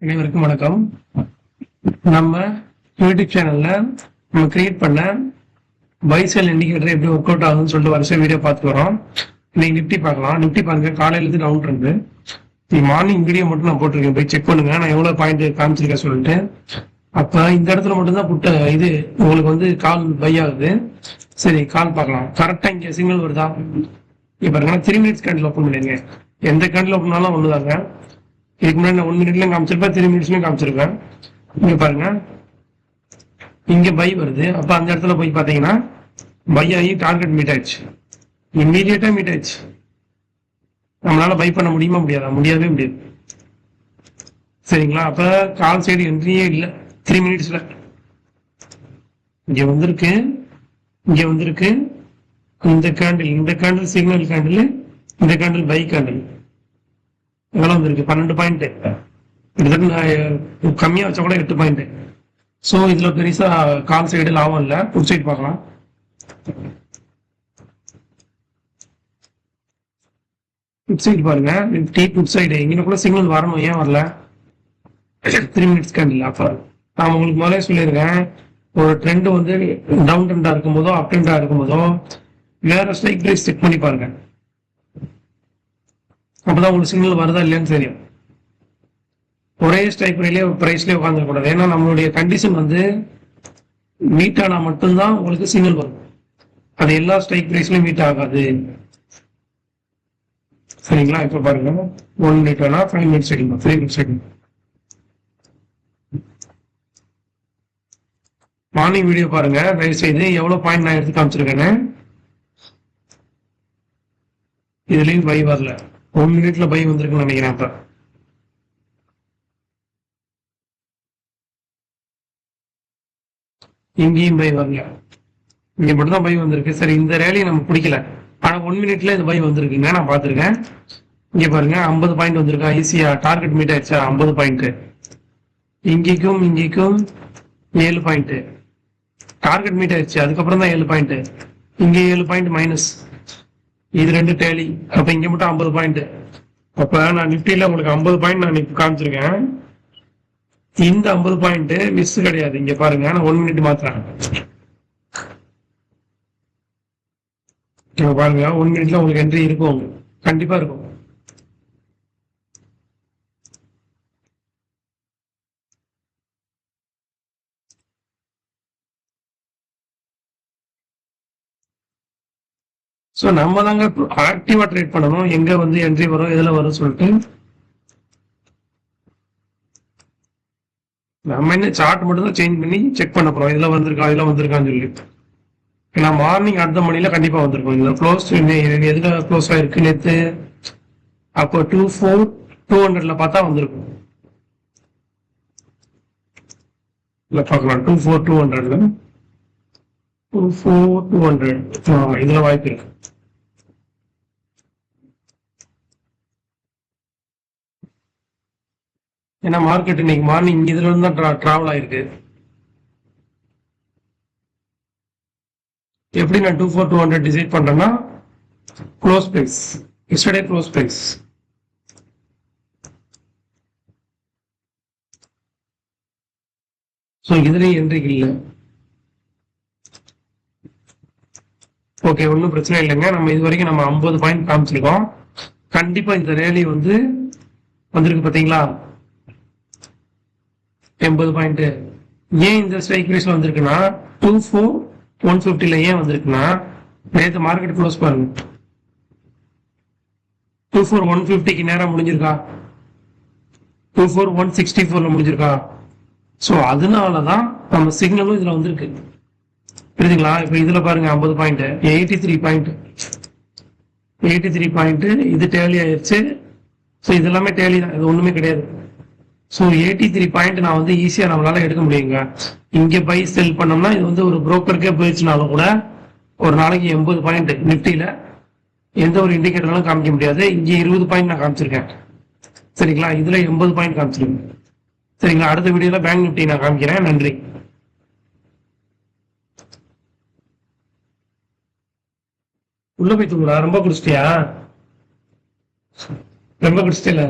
அனைவருக்கும் வணக்கம். நம்ம யூடியூப் சேனல்ல நம்ம கிரியேட் பண்ண பை செல் இண்டிகேட்டர் எப்படி ஒர்க் அவுட் ஆகுதுன்னு சொல்லிட்டு வருஷம் வீடியோ பார்த்து வரோம். இன்னைக்கு நிப்டி பார்க்கலாம். நிப்டி பாருங்க, காலையில இருந்து டவுன் இருந்து மார்னிங் வீடியோ மட்டும் நான் போட்டிருக்கேன், போய் செக் பண்ணுங்க நான் எவ்வளவு பாயிண்ட் காமிச்சிருக்கேன் சொல்லிட்டு. அப்ப இந்த இடத்துல மட்டும்தான் புட்ட இது உங்களுக்கு வந்து கால் பை ஆகுது. சரி, கால் பார்க்கலாம். கரெக்டா இங்க சிக்னல் வருதா? இப்ப பாருங்க, 3 மினிட்ஸ் கேண்டில் ஓப்பன் பண்ணிருங்க. எந்த கேண்டில் ஓப்பன் பண்ணாலும் ஒண்ணுதாங்க. இதுக்கு முன்னாடி நான் 1 மினிட்லயும் காமிச்சிருப்பேன், 3 மினிட்ஸ்லயும் காமிச்சிருப்பேன். இங்க பாருங்க, இங்க பை வருது. அப்ப அந்த இடத்துல போய் பாத்தீங்கன்னா பை ஆகி டார்கெட் மீட் ஆயிடுச்சு, இம்மீடியட்டா மீட் ஆயிடுச்சு. நம்மளால பை பண்ண முடியுமா? முடியாதா? முடியவே முடியாது. சரிங்களா? அப்ப கால் சைடு என்ட்ரியே இல்லை 3 மினிட்ஸ்ல. இங்க வந்திருக்கு, இங்க வந்திருக்கு. இந்த கேண்டில் சிக்னல் கேண்டில், இந்த கேண்டில் பை கேண்டில் எவ்வளவு வந்திருக்கு? 12 பாயிண்ட். கிட்டத்தட்ட கம்மியா வச்சா கூட 8 பாயிண்ட். சோ இதுல பெருசா கால் சைடு லாபம் இல்ல. புட் சைடு பார்க்கலாம். புட் சைடு பாருங்க, நிப்டி புட் சைடு இங்க கூட சிக்னல் வரணும், ஏன் வரல? 3 மினிட்ஸ் கேண்டில். அப்ப நான் உங்களுக்கு முதலே சொல்லியிருக்கேன், ஒரு ட்ரெண்ட் வந்து டவுன் ட்ரெண்டா இருக்கும் போதோ அப் ட்ரெண்டா இருக்கும் போதோ வேற ஸ்ட்ரைக் பிரைஸ் செக் பண்ணி பாருங்க. அப்பதான் உங்களுக்கு சிக்னல் வருதா இல்லையான்னு தெரியும். ஒரே ஸ்ட்ரைக் பிரைஸ்லயே உட்காந்துருக்கூடாது. ஏன்னா நம்மளுடைய கண்டிஷன் வந்து மீட் ஆனா மட்டும்தான் உங்களுக்கு சிக்னல் வரும். அது எல்லா ஸ்ட்ரைக் பிரைஸ்லயும் மீட் ஆகாது. சரிங்களா? இப்ப பாருங்க, 1 மினிட் வேணா 5 மினிட்ஸ் எடுக்கணும், 3 மினிட்ஸ் எடுக்கணும். மார்னிங் வீடியோ பாருங்க தயவு செய்து, எவ்வளவு பாயிண்ட் நான் எடுத்து காமிச்சிருக்கேன்னு. இதுலயும் பை வரல, 1 மினிட்ல பை வந்திருக்குன்னு நினைக்கிறேன். அப்ப இங்கேயும் பை வரல, இங்க மட்டும் தான் பை வந்திருக்கு. சரி, இந்த ரேலியை நம்ம பிடிக்கல, ஆனா 1 மினிட்ல இந்த பை வந்திருக்குங்க, நான் பாத்துருக்கேன். இங்க பாருங்க, 50 பாயிண்ட் வந்திருக்கா, ஈஸியா டார்கெட் மீட் ஆயிடுச்சா? 50 பாயிண்ட். இங்கேக்கும் 7 பாயிண்ட் டார்கெட் மீட் ஆயிடுச்சு. அதுக்கப்புறம் தான் 7 பாயிண்ட். இங்க 7 பாயிண்ட் மைனஸ், இது 2 டேலி. அப்ப இங்க மட்டும் 50 பாயிண்ட். அப்ப நான் நிப்டியில உங்களுக்கு 50 பாயிண்ட் நான் காமிச்சிருக்கேன். இந்த 50 பாயிண்ட் மிஸ் கிடையாது. இங்க பாருங்க, நான் 1 மினிட் மாத்திரேன். பாருங்க, 1 மினிட்ல உங்களுக்கு என்ட்ரி இருக்கும், கண்டிப்பா இருக்கும். சோ நம்ம தாங்க ஆக்டிவா ட்ரேட் பண்ணணும், எங்க வந்து என்ட்ரி வரும் எதுல வரும் சொல்லிட்டு. நம்ம என்ன சார்ட் மட்டும் தான் சேஞ்ச் பண்ணி செக் பண்ண போறோம், இதுல வந்திருக்கா இதுல வந்திருக்கான்னு சொல்லி. ஏன்னா மார்னிங் அடுத்த மணில கண்டிப்பா வந்திருக்கும். இதுல க்ளோஸ் எதுல க்ளோஸ் ஆயிருக்கு நேத்து? அப்போ 24,200ல பார்த்தா வந்திருக்கும். இல்ல பார்க்கலாம், 24,200ல 24,200 இதுல வாய்ப்பு இருக்கு. ஏன்னா மார்க்கெட் இன்னைக்கு மார்னிங் இதுல இருந்து தான் டிராவல் ஆயிருக்கு. எப்படி நான் 24,200 டிசைட் பண்றேன்னா, close price, yesterday close price. So இதுலயும் என்ட்ரிக்கு இல்லை. ஓகே, ஒன்றும் பிரச்சனை இல்லைங்க. நம்ம இது வரைக்கும் நம்ம 50 பாயிண்ட் காமிச்சிருக்கோம். கண்டிப்பா இந்த ரேலி வந்து வந்திருக்கு பாத்தீங்களா, 80 பாயிண்ட். ஏன் இந்த ஸ்ட்ரைக் பிரைஸ்ல வந்திருக்குன்னா 24,150ல ஏன் வந்திருக்குன்னா, நேற்று மார்க்கெட் க்ளோஸ் பாருங்க, 24,150க்கு நேரம் முடிஞ்சிருக்கா, 24,164ல முடிஞ்சிருக்கா. சோ அதனாலதான் நம்ம சிக்னலும் இதுல வந்திருக்கு. புரியுதுங்களா? இப்ப இதுல பாருங்க, 50 பாயிண்ட், 83 பாயிண்ட், 83 பாயிண்ட். இது டேலி ஆயிடுச்சு. ஸோ இது எல்லாமே டேலி தான், இது ஒண்ணுமே கிடையாது. ஸோ 83 பாயிண்ட் நான் வந்து ஈஸியா நம்மளால எடுக்க முடியுங்க. இங்க பை செல் பண்ணோம்னா இது வந்து ஒரு புரோக்கருக்கே போயிடுச்சுனாலும் கூட ஒரு நாளைக்கு 80 பாயிண்ட் நிப்டியில எந்த ஒரு இண்டிகேட்டர்லாம் காமிக்க முடியாது. இங்க 20 பாயிண்ட் நான் காமிச்சிருக்கேன். சரிங்களா? இதுல 80 பாயிண்ட் காமிச்சிருக்கேன். சரிங்களா? அடுத்த வீடியோல பேங்க் நிப்டி நான் காமிக்கிறேன். நன்றி. உள்ள போய் தூங்குறா? ரொம்ப குடிச்சிட்டியா? ரொம்ப குடிச்சிட்டில?